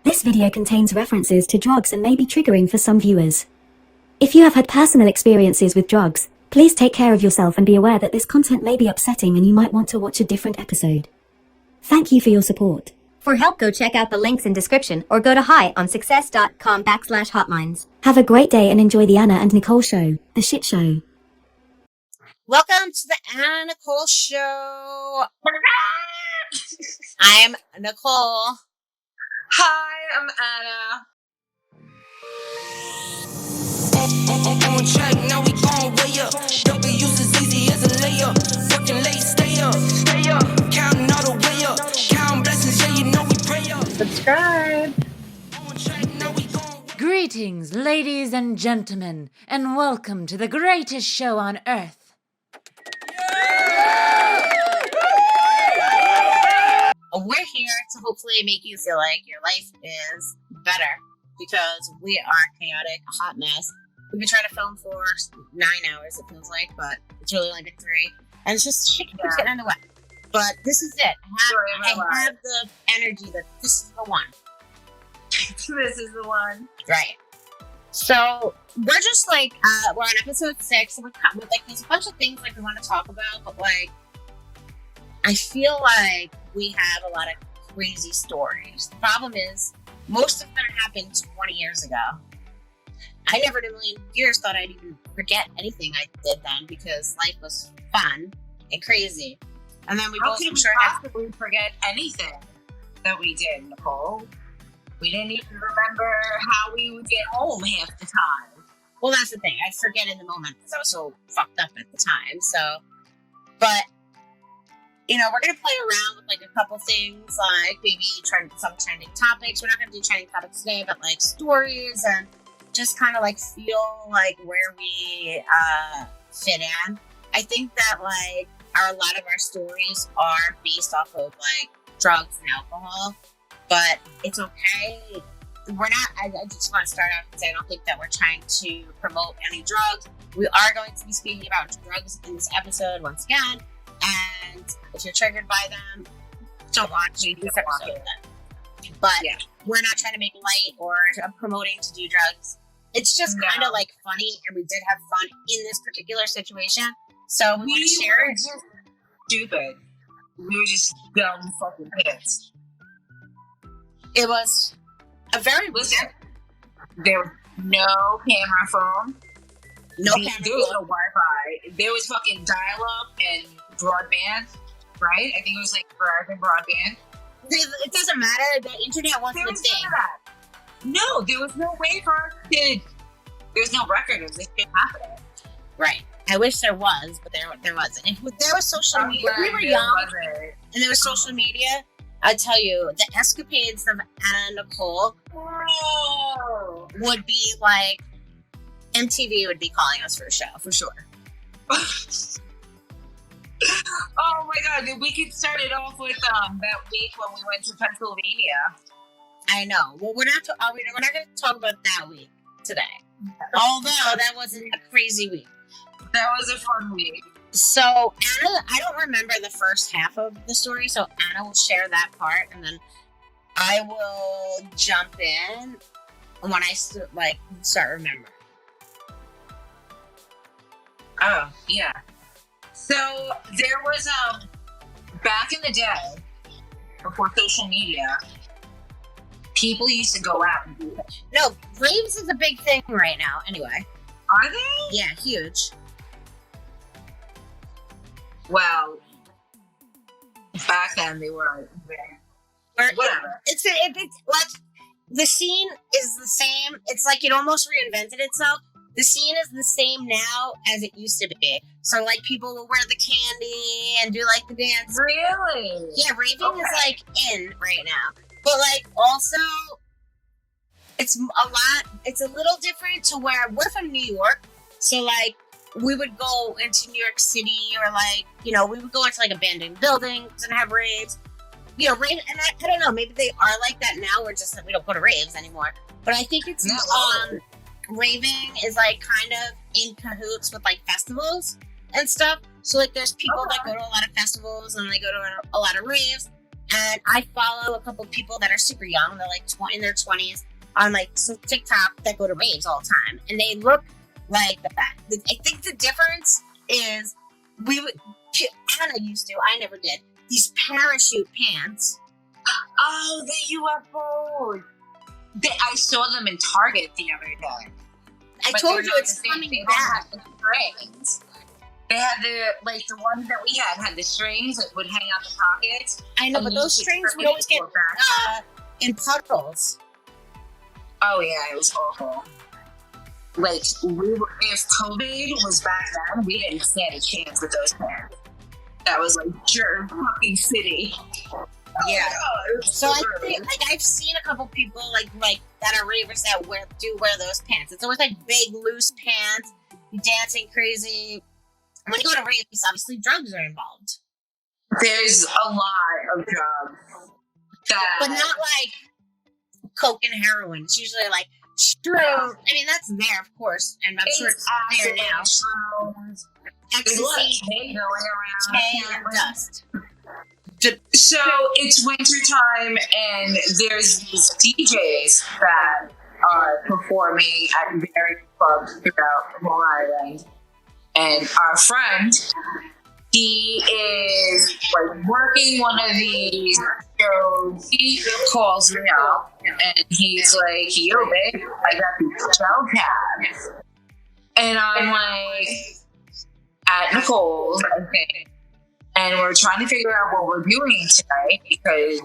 This video contains references to drugs and may be triggering for some viewers. If you have had personal experiences with drugs, please take care of yourself and be aware that this content may be upsetting and you might want to watch a different episode. Thank you for your support. For help, go check out the links in description or go to highonsuccess.com/hotlines. Have a great day and enjoy the Anna and Nicole show, the shit show. Welcome to the Anna and Nicole show. I'm Nicole. Hi, I'm Anna. On track, now we gon' way up. W's as easy as a layup. Working late, stay up. Counting all the way up. Counting blessings, yeah, you know we pray up. Subscribe. On track, now we gon' Greetings, ladies and gentlemen, and welcome to the greatest show on earth. We're here to hopefully make you feel like your life is better because we are chaotic, a hot mess. We've been trying to film for 9 hours, it feels like, but it's really only been 3. And it's just shit keeps getting in the way. But this is it. I have the energy that this is the one. This is the one. Right. So we're just like, we're on episode 6, and we're like, there's a bunch of things like we want to talk about, but like, I feel like we have a lot of crazy stories. The problem is, most of them happened 20 years ago. I never in a million years thought I'd even forget anything I did then because life was fun and crazy. And then we How both, can I'm we sure, have. possibly forget anything that we did, Nicole? We didn't even remember how we would get home half the time. Well, that's the thing. I forget in the moment because I was so fucked up at the time. So, but, you know, we're going to play around with like a couple things, like maybe some trending topics. We're not going to do trending topics today, but like stories and just kind of like feel like where we fit in. I think that like a lot of our stories are based off of like drugs and alcohol, but it's okay. We're not, I just want to start out and say I don't think that we're trying to promote any drugs. We are going to be speaking about drugs in this episode once again, and if you're triggered by them, don't watch this episode. But yeah, we're not trying to make light or promoting to do drugs. It's just kind of like funny, and we did have fun in this particular situation. So we want to share it. Stupid. We were just dumb fucking kids. It was a very Listen, there was no camera phone. no There camera. was no Wi-Fi. There was fucking dial-up and broadband, right? I think it was like Verizon broadband. It doesn't matter. The internet wasn't There a was thing. none of that. No, there was no way for us to. There was no record of this shit happening. Right. I wish there was, but there wasn't. If there was social media, we were young, and there was social media. I tell you, the escapades of Anna and Nicole Oh. would be like MTV would be calling us for a show for sure. Oh my god, we could start it off with that week when we went to Pennsylvania. I know. Well, we're not going to talk about that week today. Although that wasn't a crazy week. That was a fun week. So Anna, I don't remember the first half of the story, so Anna will share that part, and then I will jump in when I start remembering. Oh, yeah. So there was back in the day, before social media, people used to go out and do it. No, raves is a big thing right now. Anyway, Are they? yeah, huge. Well, back then they were whatever. It's like the scene is the same. It's like it almost reinvented itself. The scene is the same now as it used to be. So like people will wear the candy and do like the dance. Really? Yeah, raving is like in right now. But like also, it's a little different to where we're from New York. So like we would go into New York City or like, you know, we would go into like abandoned buildings and have raves. You know, rave, and I don't know, maybe they are like that now. We're just that we don't go to raves anymore. But I think it's raving is like kind of in cahoots with like festivals and stuff. So like there's people that go to a lot of festivals and they go to a lot of raves. And I follow a couple people that are super young. They're like in their 20s on like some TikTok that go to raves all the time. And they look like that. I think the difference is Anna used to, I never did, these parachute pants. Oh, the UFO. I saw them in Target the other day. I But told they're you not it's the same. coming They don't back. have the strings. They had the ones that we had the strings that would hang out the pockets. I know, And but you those could strings strip would it always get into a bag. in puddles. Oh yeah, it was awful. Like if COVID was back then, we didn't stand a chance with those pants. That was like Jerk fucking city. Yeah. Oh, So I think, like, I've seen a couple people like that are ravers that wear those pants. It's always like big loose pants, dancing crazy. When you go to raves, obviously drugs are involved, there's a lot of drugs that, but not like coke and heroin. It's usually like shrooms. I mean, that's there, of course, and I'm sure it's there now. Shrooms. There's a lot of Ecstasy, K going around. K, and dust. So it's winter time, and there's these DJs that are performing at various clubs throughout Long Island. And our friend, he is like working one of these shows. He calls me up, and he's like, "Yo, babe, I got these gel tabs," and I'm like, at Nicoles, I think. And we're trying to figure out what we're doing tonight because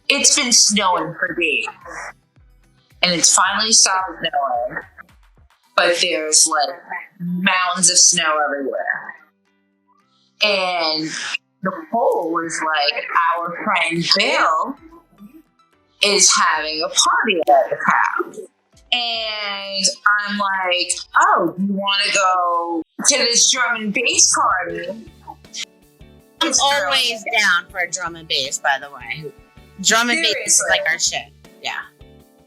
it's been snowing for days. And it's finally stopped snowing. But there's like mountains of snow everywhere. And Nicole was like, our friend Bill is having a party at the house. And I'm like, oh, do you want to go to this drum and bass party? I'm always down for a drum and bass, by the way. Drum and bass is like our shit. Yeah.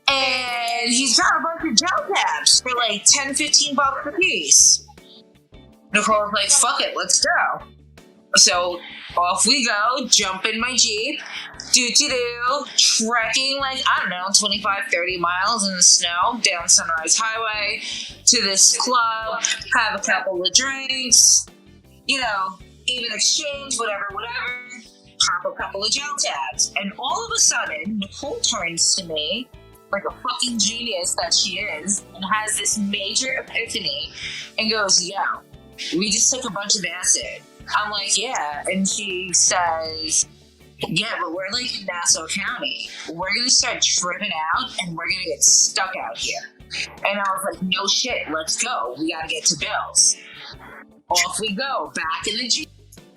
And he's got a bunch of gel tabs for like $10-15 a piece. Nicole's like, fuck it, let's go. So off we go, jump in my Jeep, trekking like, I don't know, 25-30 miles in the snow down Sunrise Highway to this club, have a couple of drinks, even exchange, whatever, pop a couple of gel tabs. And all of a sudden, Nicole turns to me like a fucking genius that she is and has this major epiphany and goes, yo, we just took a bunch of acid. I'm like, yeah. And she says, yeah, but we're like in Nassau County. We're going to start tripping out and we're going to get stuck out here. And I was like, no shit, let's go. We got to get to Bill's. Off we go, back in the Jeep.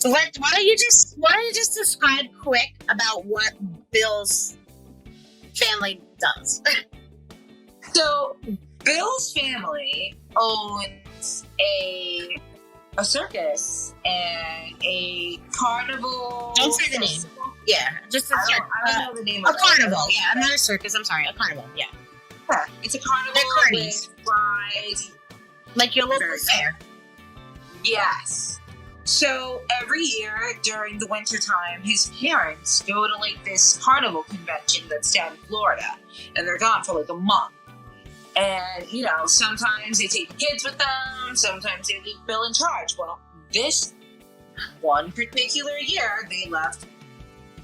Why don't you just describe quick about what Bill's family does? So Bill's family owns a circus and a carnival. Don't say the name. Yeah, just a I don't know the name of a it. carnival. Yeah, not a circus. I'm sorry, a carnival. Yeah, It's a carnival They're with rides. like your local fair. Yes. So every year during the winter time, his parents go to like this carnival convention that's down in Florida, and they're gone for like a month. And sometimes they take the kids with them, sometimes they leave Bill in charge. Well, this one particular year, they left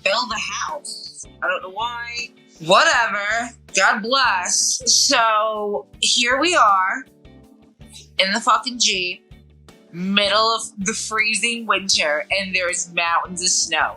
Bill the house. I don't know why. Whatever. God bless. So here we are in the fucking Jeep, middle of the freezing winter, and there's mountains of snow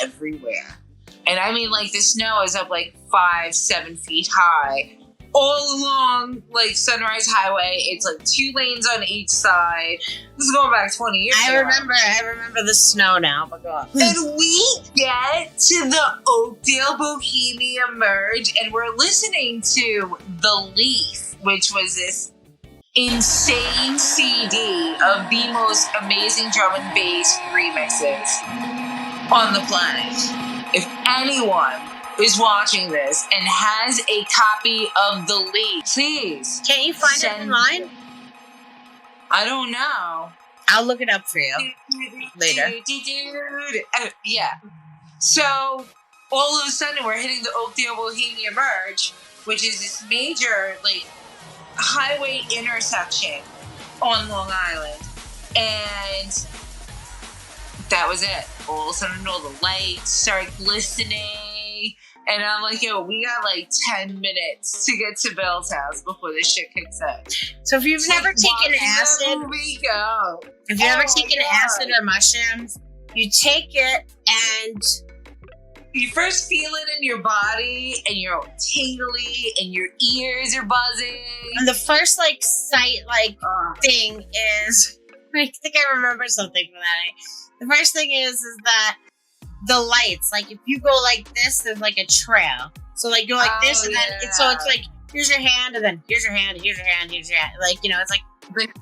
everywhere. And I mean, like, the snow is up like 5-7 feet high all along like Sunrise Highway. It's like 2 lanes on each side. This is going back 20 years ago. I remember the snow now, but go on. And we get to the Oakdale Bohemia Merge, and we're listening to The Leaf, which was this insane CD of the most amazing drum and bass remixes on the planet. If anyone is watching this and has a copy of The Leaf, please. Can you find it online? I don't know. I'll look it up for you later. Yeah. So all of a sudden we're hitting the Oakdale Bohemia Merge, which is this major like highway intersection on Long Island, and that was it. All of a sudden all the lights start glistening, and I'm like, yo, we got like 10 minutes to get to Bill's house before this shit kicks in. So if you've never taken acid, if you've ever taken acid or mushrooms, you take it and you first feel it in your body, and you're all tingly, and your ears are buzzing. And the first like sight thing is, I think I remember something from that night. The first thing is that the lights, like if you go like this, there's like a trail. So like you're like this, and then it's like here's your hand, and then here's your hand, here's your hand, here's your hand. Like, you know, it's like like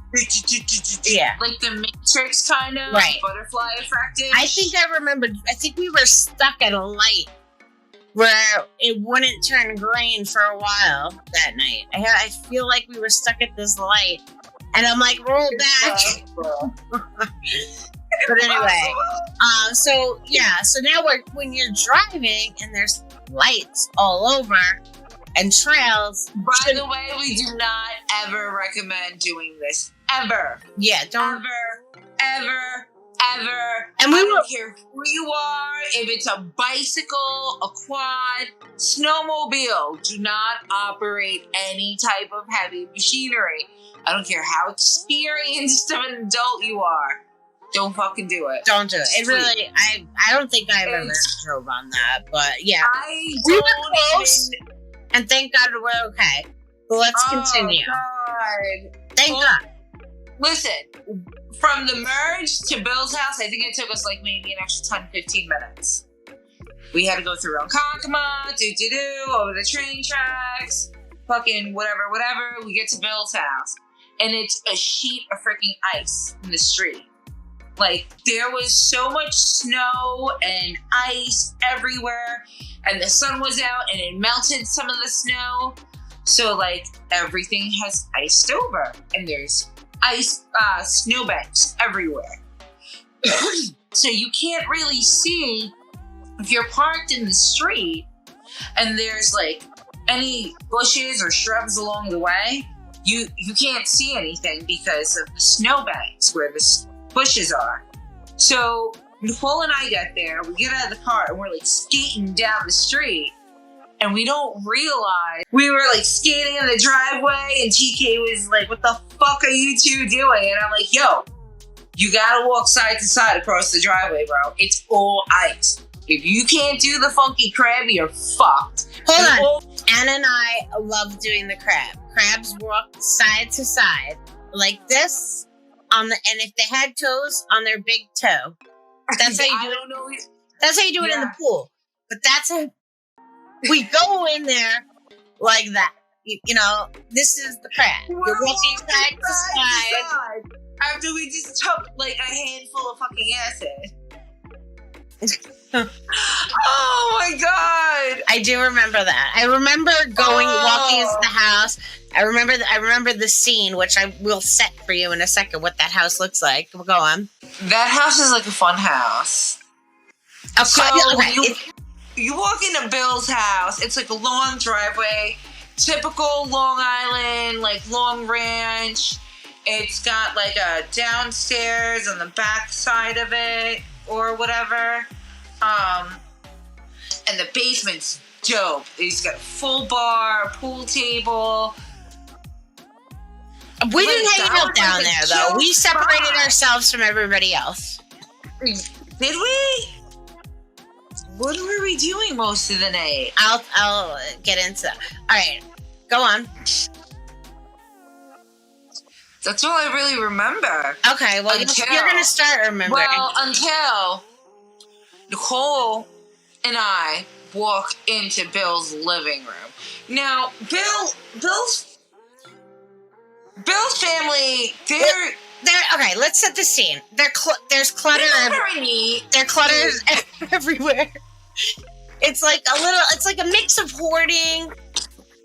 the Matrix kind of butterfly effect. I think we were stuck at a light where it wouldn't turn green for a while that night. I feel like we were stuck at this light, and I'm like, roll back. But anyway, so now when you're driving and there's lights all over and trails. By the way, we do not ever recommend doing this. Ever. Yeah, don't. Ever. And we don't care who you are, if it's a bicycle, a quad, snowmobile, do not operate any type of heavy machinery. I don't care how experienced of an adult you are. Don't fucking do it. Don't do it. It really, I don't think I've ever drove on that, but yeah. We were close. And thank God we're okay. But let's continue. God. Thank God. Listen, from the merge to Bill's house, I think it took us like maybe an extra 10, 15 minutes. We had to go through Ronkonkoma, over the train tracks, fucking whatever. We get to Bill's house, and it's a sheet of freaking ice in the street. Like, there was so much snow and ice everywhere, and the sun was out, and it melted some of the snow. So, like, everything has iced over, and there's ice, snowbanks everywhere. So you can't really see if you're parked in the street, and there's, like, any bushes or shrubs along the way. You can't see anything because of the snowbanks where the bushes are. So Nicole and I get there, we get out of the car, and we're like skating down the street, and we don't realize we were like skating in the driveway, and TK was like, what the fuck are you two doing? And I'm like, yo, you gotta walk side to side across the driveway, bro. It's all ice. If you can't do the funky crab, you're fucked. Hold on. Anna and I love doing the crab. Crabs walk side to side like this. And if they had toes, on their big toe. That's how you do it. That's how you do it in the pool. But that's how we go in there like that. You know, this is the crab. You're walking side to side. After we just took like a handful of fucking acid. Oh my God! I do remember that. I remember walking into the house. I remember the scene, which I will set for you in a second. What that house looks like. Go on. That house is like a fun house. You walk into Bill's house. It's like a long driveway, typical Long Island, like Long Ranch. It's got like a downstairs on the back side of it or whatever. And the basement's dope. It's got a full bar, pool table. We didn't hang out down there, though. We separated ourselves from everybody else. Did we? What were we doing most of the night? I'll get into that. All right, go on. That's all I really remember. Okay, well, you're going to start remembering. Well, until Nicole and I walk into Bill's living room. Now, Bill's family, they're okay, let's set the scene. There's clutter. There's clutter everywhere. It's like a mix of hoarding.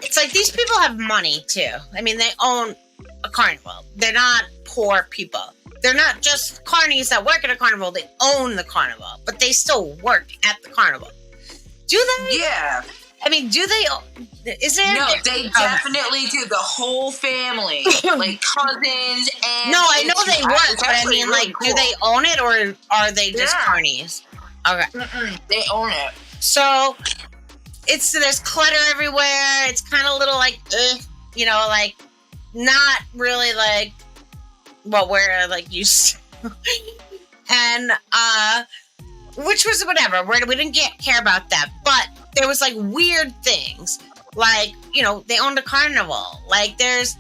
It's like these people have money too. I mean, they own a carnival. They're not poor people. they're not just carnies that work at a carnival, they own the carnival, but they still work at the carnival. Do they? Yeah. I mean, do they? Is there? No, they definitely do. The whole family, like cousins and. No, I know they work, but I mean, really like, cool. do they own it or are they just carnies? Okay. They own it. So there's clutter everywhere. It's kind of a little like, you know, like not really like what we're like used to. And which was whatever. We didn't care about that, but there was like weird things, like, you know, they owned a carnival. Like there's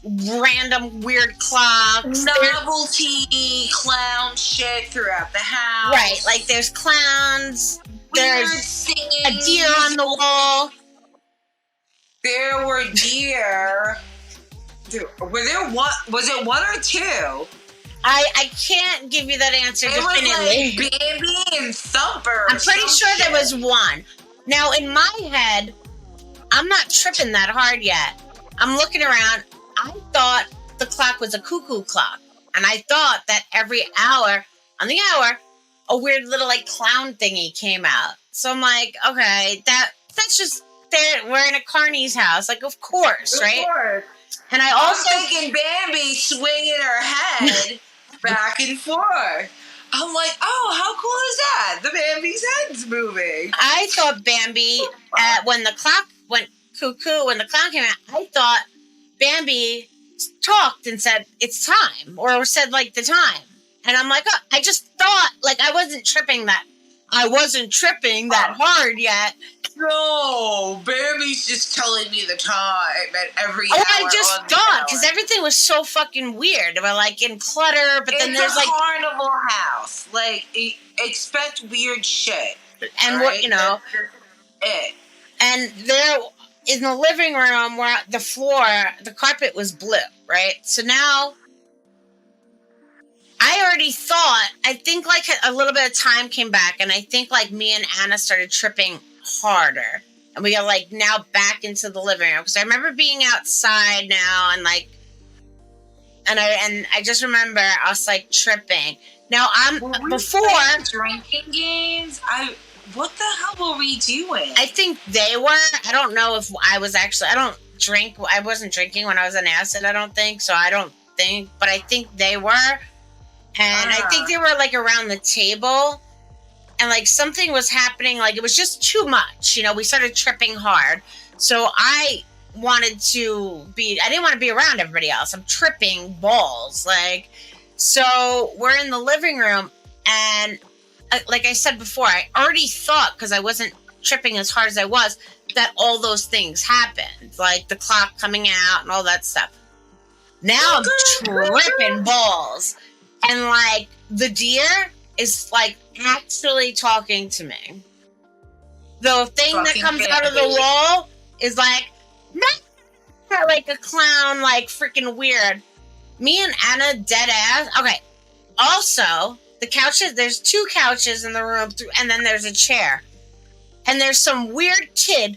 random weird clocks, novelty clown shit throughout the house. Right, like there's clowns. Weird There's things. a deer on the wall. There were deer. Were there one? Was it one or two? I can't give you that answer definitively. It was like Bambi and Thumper. I'm pretty sure there was one. Now, in my head, I'm not tripping that hard yet. I'm looking around. I thought the clock was a cuckoo clock. And I thought that every hour, on the hour, a weird little like clown thingy came out. So I'm like, okay, that's just there. We're in a Carney's house. Like, of course, right? Of course. And I I'm also thinking Bambi swinging her head back and forth. I'm like, oh, how cool is that? The Bambi's head's moving. I thought Bambi, when the clock went cuckoo, when the clown came out, I thought Bambi talked and said, it's time, or said, like, the time. And I'm like, oh, I just thought, like, I wasn't tripping that hard yet. No, Bambi's just telling me the time at every hour. I just thought, because everything was so fucking weird. They were, like, in clutter, but then there's, like... It's a carnival house. Like, expect weird shit. And, right? what, you know... That's it. And there, in the living room, where the floor, the carpet was blue, right? So now... I already thought, I think like a little bit of time came back, and I think like me and Anna started tripping harder, and we got like now back into the living room, because I remember being outside now, and like, and I just remember us like tripping. Now before drinking games. What the hell were we doing? I think they were. I don't know if I was actually. I don't drink. I wasn't drinking when I was on acid. I don't think so. I don't think, but I think they were. And I think they were, like, around the table, and, like, something was happening. Like, it was just too much. You know, we started tripping hard. So I didn't want to be around everybody else. I'm tripping balls. Like, so we're in the living room, and, like I said before, I already thought, because I wasn't tripping as hard as I was, that all those things happened. Like, the clock coming out and all that stuff. Now I'm tripping balls. And, like, the deer is, like, actually talking to me. The thing that comes out of the wall is, like, not like a clown, like, freaking weird. Me and Anna, dead ass. Okay. Also, the couches, there's 2 couches in the room, and then there's a chair. And there's some weird kid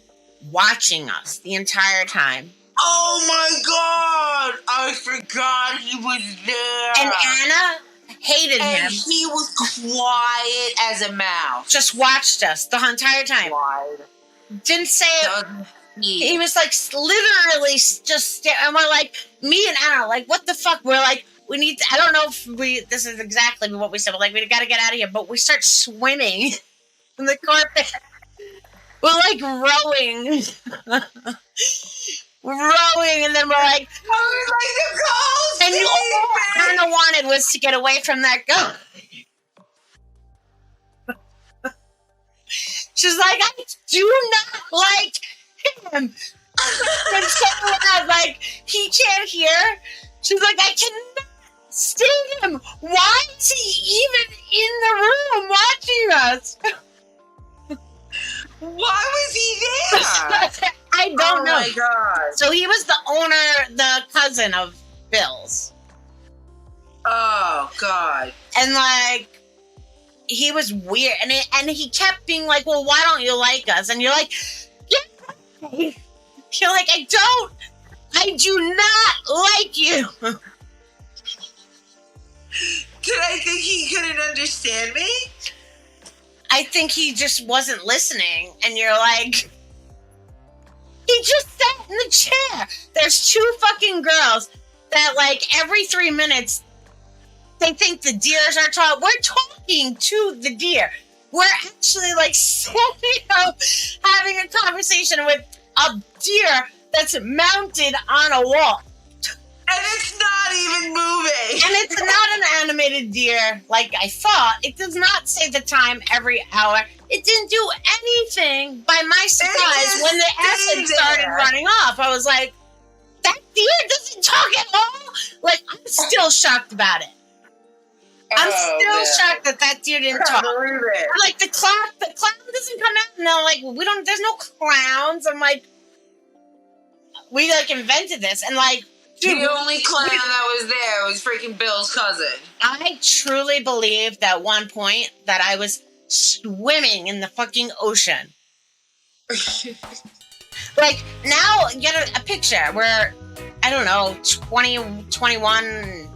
watching us the entire time. Oh my god! I forgot he was there. And Anna hated him. He was quiet as a mouse. Just watched us the entire time. Didn't say it. He was like literally just and we're like, me and Anna, like, what the fuck? We're like, we need to, I don't know if this is exactly what we said, but like, we gotta get out of here. But we start swimming in the carpet. We're like rowing. Rowing, and then we're like, I was like, and all Anna wanted was to get away from that guy. She's like, I do not like him. And so loud, like, he can't hear. She's like, I cannot stand him. Why is he even in the room watching us? Why was he there? I don't know. Oh my god. So he was the owner, the cousin of Bill's. Oh god. And like, he was weird. And he kept being like, well, why don't you like us? And you're like, yeah. You're like, I do not like you. Did I think he couldn't understand me? I think he just wasn't listening, and you're like, he just sat in the chair. There's 2 fucking girls that, like, every 3 minutes, they think the deers are talking. We're talking to the deer. We're actually, like, sitting up having a conversation with a deer that's mounted on a wall. And it's not even moving. And it's not an animated deer like I thought. It does not say the time every hour. It didn't do anything by my surprise when the acid started running off. I was like, that deer doesn't talk at all? Like, I'm still shocked about it. I'm still shocked that deer didn't talk. Like, the clown doesn't come out, and they're like, well, there's no clowns. I'm like, we, like, invented this, and, like, dude, the only clown that was there was freaking Bill's cousin. I truly believed at one point that I was swimming in the fucking ocean. Like, now, get a picture where, I don't know, 20, 21...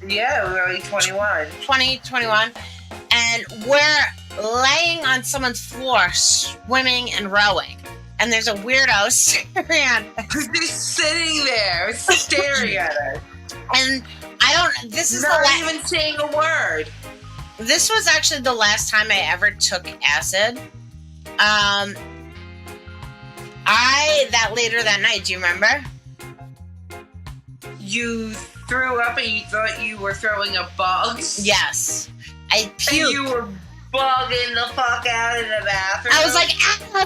Yeah, we were like 21. 20, 21. And we're laying on someone's floor, swimming and rowing. And there's a weirdo staring at us. They're sitting there, staring at us. And this is not even saying a word. This was actually the last time I ever took acid. Later that night, do you remember? You threw up and you thought you were throwing up bugs? Yes. I puked. And you were bugging the fuck out in the bathroom. I was like,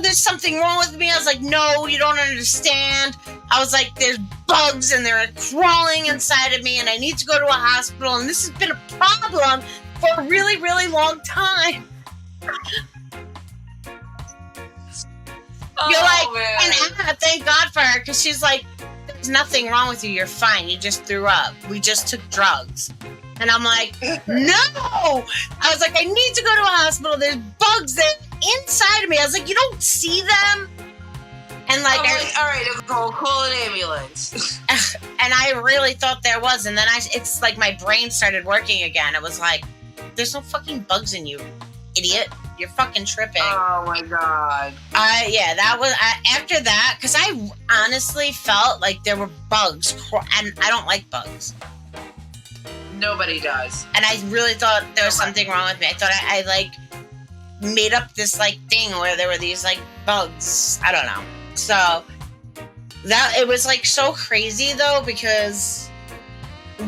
there's something wrong with me. I was like, no, you don't understand. I was like, there's bugs and they're crawling inside of me and I need to go to a hospital and this has been a problem for a really, really long time. You're like, man. And Anna, thank God for her, because she's like, there's nothing wrong with you. You're fine. You just threw up. We just took drugs. And I'm like, no! I was like, I need to go to a hospital. There's bugs that inside of me. I was like, you don't see them? And like, all right, Nicole, call an ambulance. And I really thought there was. And then it's like my brain started working again. It was like, there's no fucking bugs in you, idiot. You're fucking tripping. Oh my God. Yeah, that was after that, because I honestly felt like there were bugs, and I don't like bugs. Nobody does. And I really thought there was something wrong with me. I thought I like made up this like thing where there were these like bugs. I don't know. So that it was like so crazy though, because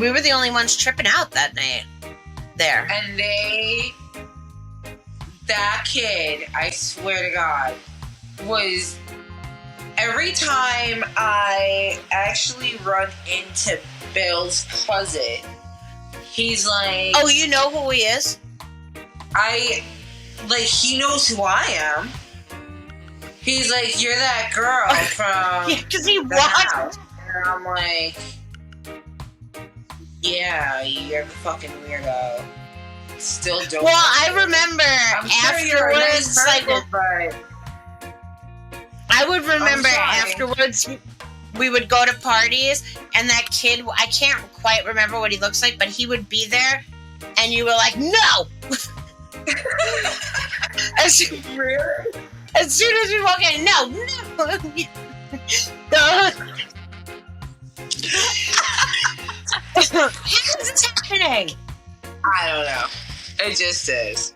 we were the only ones tripping out that night there. And that kid, I swear to God, was every time I actually run into Bill's cousin, he's like, oh, you know who he is? He knows who I am. He's like, you're that girl from yeah, because he the watched. house. And I'm like, yeah, you're a fucking weirdo. Still don't. Well, I remember afterwards, I would remember afterwards we would go to parties and that kid, I can't quite remember what he looks like, but he would be there and you were like, no! As soon as we walk in, no! How is this happening? I don't know. It just is.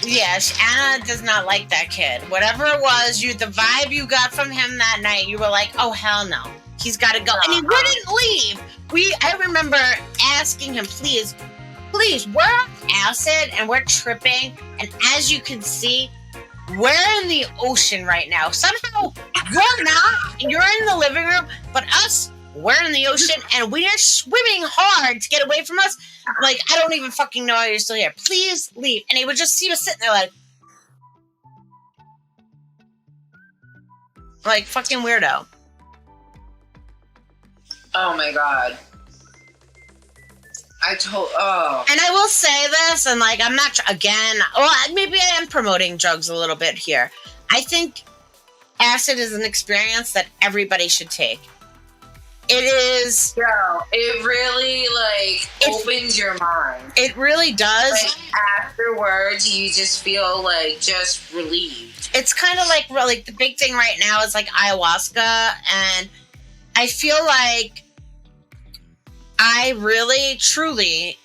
Yes, Anna does not like that kid. Whatever it was, the vibe you got from him that night, you were like, oh, hell no. He's got to go. And he wouldn't leave. I remember asking him, please, we're on acid and we're tripping. And as you can see, we're in the ocean right now. Somehow, you're not. You're in the living room, but us, we're in the ocean and we are swimming hard to get away from us. Like, I don't even fucking know how you're still here. Please leave. And he would just see us sitting there like fucking weirdo. Oh my God. And I will say this, and like, I'm not, maybe I am promoting drugs a little bit here. I think acid is an experience that everybody should take. It is. Yo, it really like opens your mind. It really does. Like, afterwards, you just feel like just relieved. It's kind of like the big thing right now is like ayahuasca, and I feel like I really, truly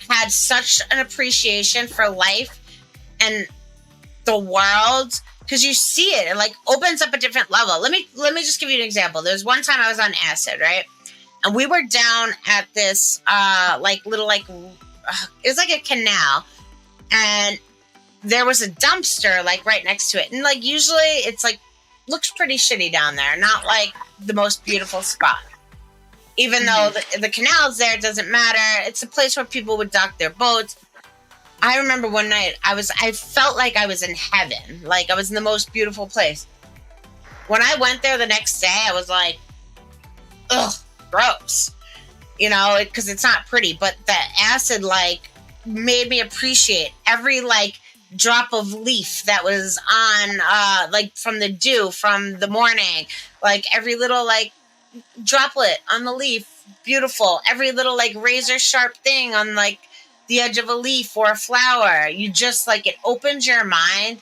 had such an appreciation for life and the world, because you see it like opens up a different level. Let me just give you an example. There's one time I was on acid, right? And we were down at this it was like a canal, and there was a dumpster like right next to it. And like usually it's like looks pretty shitty down there, not like the most beautiful spot. Even though the canal's there, it doesn't matter. It's a place where people would dock their boats. I remember one night I felt like I was in heaven. Like I was in the most beautiful place. When I went there the next day, I was like, ugh, gross. You know, because it's not pretty. But the acid like made me appreciate every like drop of leaf that was on like from the dew from the morning. Like every little like droplet on the leaf, beautiful. Every little like razor sharp thing on like the edge of a leaf or a flower. You just like it opens your mind,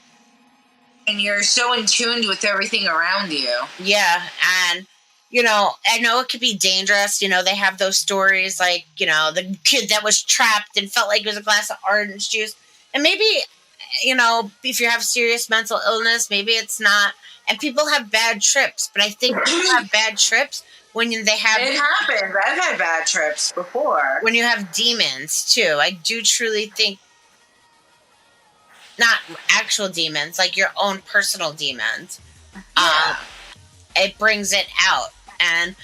and you're so in tune with everything around you. Yeah. And you know, I know it could be dangerous. You know, they have those stories like, you know, the kid that was trapped and felt like it was a glass of orange juice. And maybe, you know, if you have serious mental illness, maybe it's not. And people have bad trips, but I think people have bad trips when they have... It happens. I've had bad trips before. When you have demons, too. I do truly think... Not actual demons, like your own personal demons. Yeah. It brings it out. And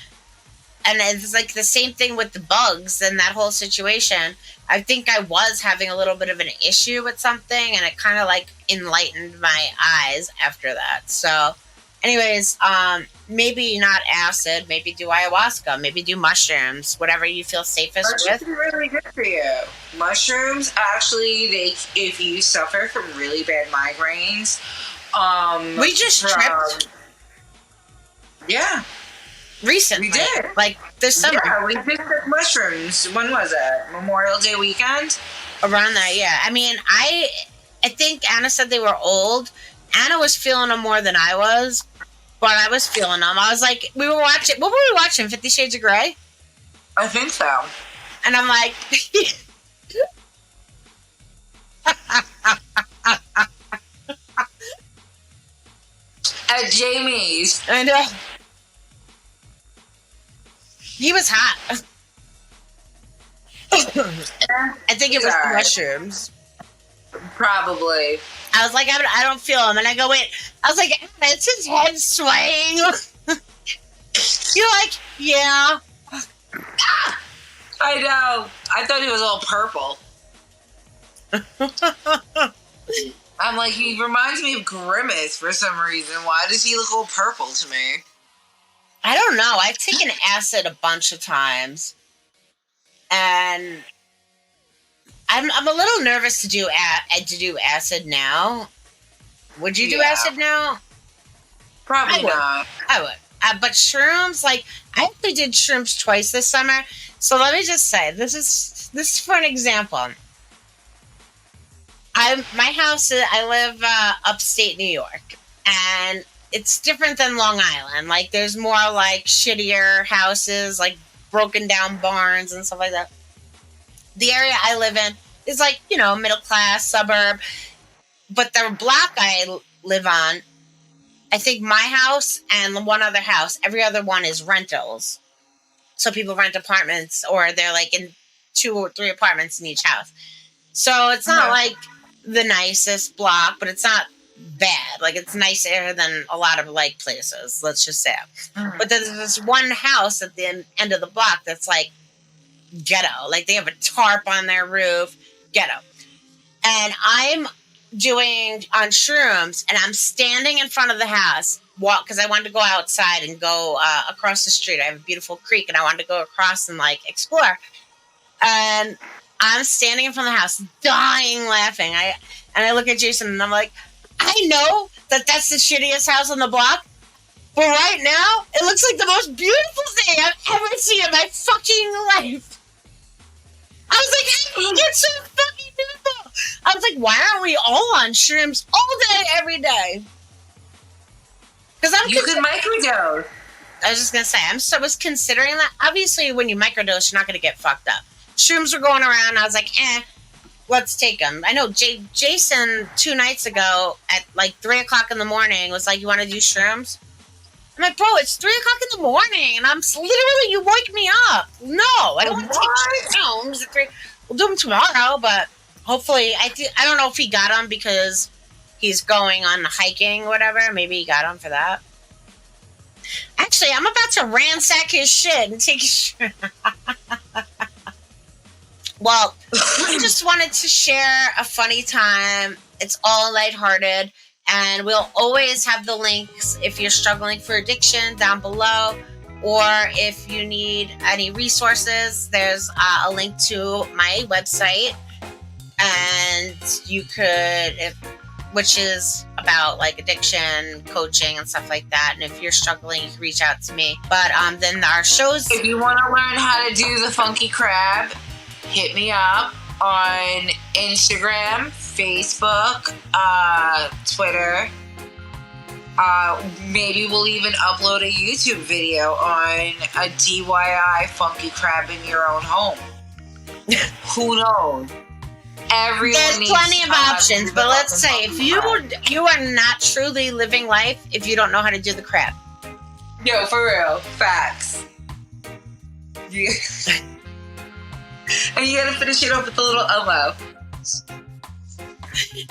it's like the same thing with the bugs and that whole situation. I think I was having a little bit of an issue with something, and it kind of like enlightened my eyes after that. So anyways, maybe not acid, maybe do ayahuasca, maybe do mushrooms, whatever you feel safest Mushrooms with. are really good for you. Mushrooms, actually, if you suffer from really bad migraines, we just tripped. Yeah. Recently. We did. Like this summer. Yeah, we just took mushrooms. When was it? Memorial Day weekend? Around that, yeah. I mean, I think Anna said they were old. Anna was feeling them more than I was, but I was feeling them. I was like, we were watching, what were we watching? 50 Shades of Grey? I think so. And I'm like, at Jamie's. and he was hot. I think it was the mushrooms. Probably. I was like, I don't feel him. And I go, wait. I was like, it's his head swaying. You're like, yeah. I know. I thought he was all purple. I'm like, he reminds me of Grimace for some reason. Why does he look all purple to me? I don't know. I've taken acid a bunch of times. And I'm a little nervous to do acid now. Would you do acid now? Probably not. I would. But shrooms, like I actually did shrooms twice this summer. So let me just say, this is for an example. My house. I live upstate New York, and it's different than Long Island. Like there's more like shittier houses, like broken down barns and stuff like that. The area I live in is like, you know, middle class suburb. But the block I live on, I think my house and one other house, every other one is rentals. So people rent apartments, or they're like in 2 or 3 apartments in each house. So it's not like the nicest block, but it's not bad. Like it's nicer than a lot of like places, let's just say. But there's this one house at the end of the block that's like ghetto. Like they have a tarp on their roof, ghetto. And I'm doing on shrooms, and I'm standing in front of the house, because I wanted to go outside and go across the street. I have a beautiful creek, and I wanted to go across and like explore. And I'm standing in front of the house, dying laughing. I look at Jason, and I'm like, I know that that's the shittiest house on the block, But right now, it looks like the most beautiful thing I've ever seen in my fucking life. I was like, it's so fucking beautiful. I was like, why aren't we all on shrooms all day, every day? Because You could microdose. I was just gonna say, was considering that. Obviously, when you microdose, you're not gonna get fucked up. Shrooms were going around. I was like, let's take them. I know Jason 2 nights ago at like 3 o'clock in the morning was like, you want to do shrooms? I'm like, bro, it's 3 o'clock in the morning, and I'm literally, you wake me up. No, I don't want to take shrooms at 3. We'll do them tomorrow, but hopefully, I don't know if he got them because he's going on hiking or whatever. Maybe he got them for that. Actually, I'm about to ransack his shit and take his shit. Well, we just wanted to share a funny time. It's all lighthearted. And we'll always have the links if you're struggling for addiction down below. Or if you need any resources, there's a link to my website. And you could, which is about like addiction, coaching, and stuff like that. And if you're struggling, you can reach out to me. But then our shows. If you want to learn how to do the funky crab, hit me up on Instagram, Facebook, Twitter. Maybe we'll even upload a YouTube video on a DIY funky crab in your own home. Who knows? There's plenty of options, but let's say if you are not truly living life if you don't know how to do the crab. Yo, for real, facts. Yeah. And you gotta finish it off with a little elmo.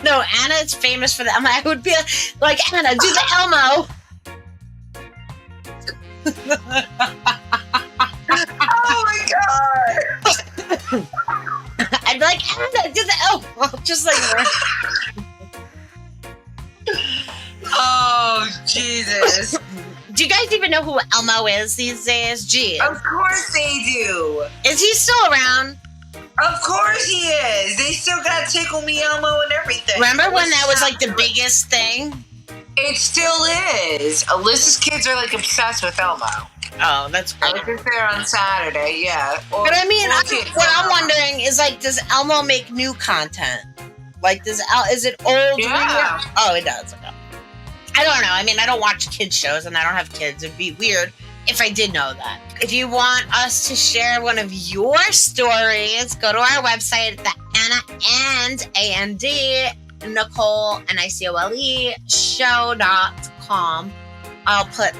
No, Anna is famous for the elmo. I would be like, Anna, do the elmo. Oh my god! I'd be like, Anna, do the elmo. Just like that. Oh, Jesus. Do you guys even know who Elmo is these days? Gee. Of course they do. Is he still around? Of course he is. They still got Tickle Me Elmo and everything. Remember when that was like the biggest thing? It still is. Alyssa's kids are like obsessed with Elmo. Oh, that's great. I was just there on Saturday, yeah. But I mean, what I'm wondering is like, does Elmo make new content? Like, is it old? Yeah. Oh, it does. Okay. I don't know. I mean, I don't watch kids shows and I don't have kids. It'd be weird if I did know that. If you want us to share one of your stories, go to our website, the Anna and A-N-D, Nicole, Nicole, show.com. I'll put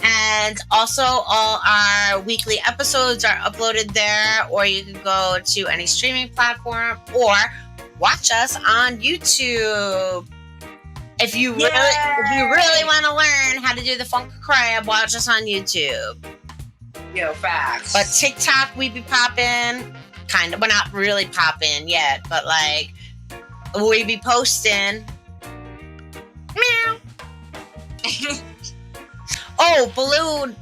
and also all our weekly episodes are uploaded there, or you can go to any streaming platform or watch us on YouTube. If you really want to learn how to do the funk crab, watch us on YouTube. Yo, facts. But TikTok, we be popping. Kind of. We're not really popping yet, but like, we be posting. Meow. Oh, Baloo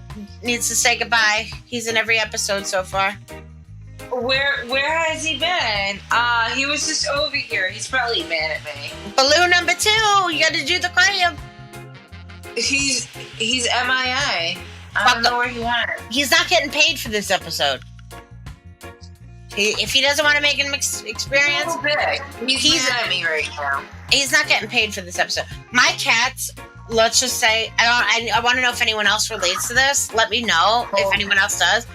needs to say goodbye. He's in every episode so far. Where has he been? He was just over here. He's probably mad at me. Baloo number 2, you gotta do the crab. He's MIA. I don't know where he went. He's not getting paid for this episode. If he doesn't want to make an experience, he's mad at me right now. He's not getting paid for this episode. My cats, let's just say, I want to know if anyone else relates to this. Let me know if anyone else does.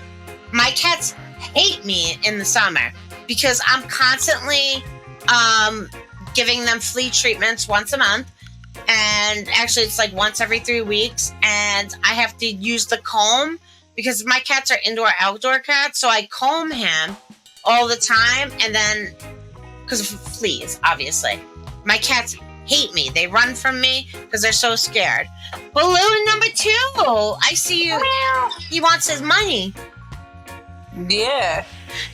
My cats hate me in the summer because I'm constantly giving them flea treatments once a month, and actually it's like once every 3 weeks, and I have to use the comb because my cats are indoor-outdoor cats, so I comb him all the time, and then because of fleas, obviously. My cats hate me. They run from me because they're so scared. Balloon number 2, I see you. He wants his money. Yeah.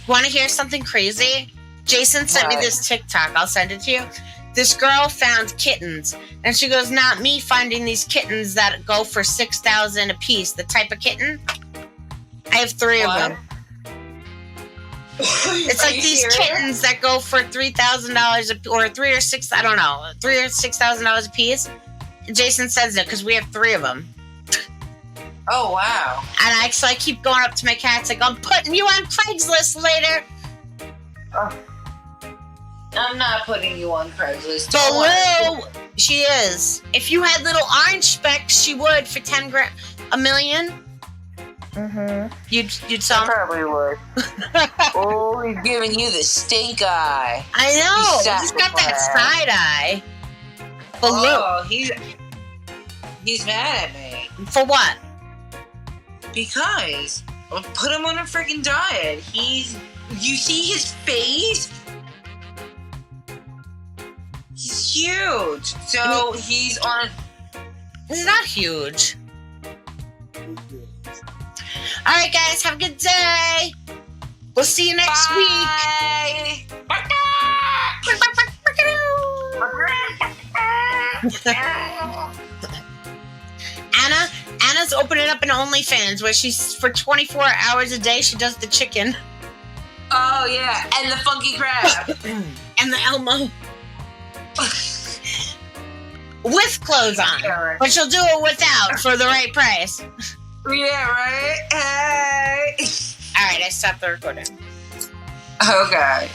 Want to hear something crazy? Jason sent me this TikTok. I'll send it to you. This girl found kittens, and she goes, not me finding these kittens that go for $6,000 a piece. The type of kitten? I have 3 of them. It's like these kittens that go for $3,000 or $3,000 or $6,000, I don't know, $3,000 or $6,000 a piece. Jason says it because we have 3 of them. Oh, wow. And I keep going up to my cats like, I'm putting you on Craigslist later. I'm not putting you on Craigslist. Don't worry. Baloo, she is. If you had little orange specks, she would for 10 grand, $1 million. Mm-hmm. You'd sell. Probably would. Oh, he's giving you the stink eye. I know. He's got that side eye. Baloo. Oh, he's mad at me. For what? Because I'll put him on a freaking diet. You see his face? He's huge. So he's on. He's not huge. All right, guys, have a good day. We'll see you next week. Anna's opening up an OnlyFans where she's for 24 hours a day she does the chicken. Oh yeah, and the funky crab. And the Elmo. With clothes on. But she'll do it without for the right price. Yeah, right? Hey. Alright, I stopped the recording. Okay.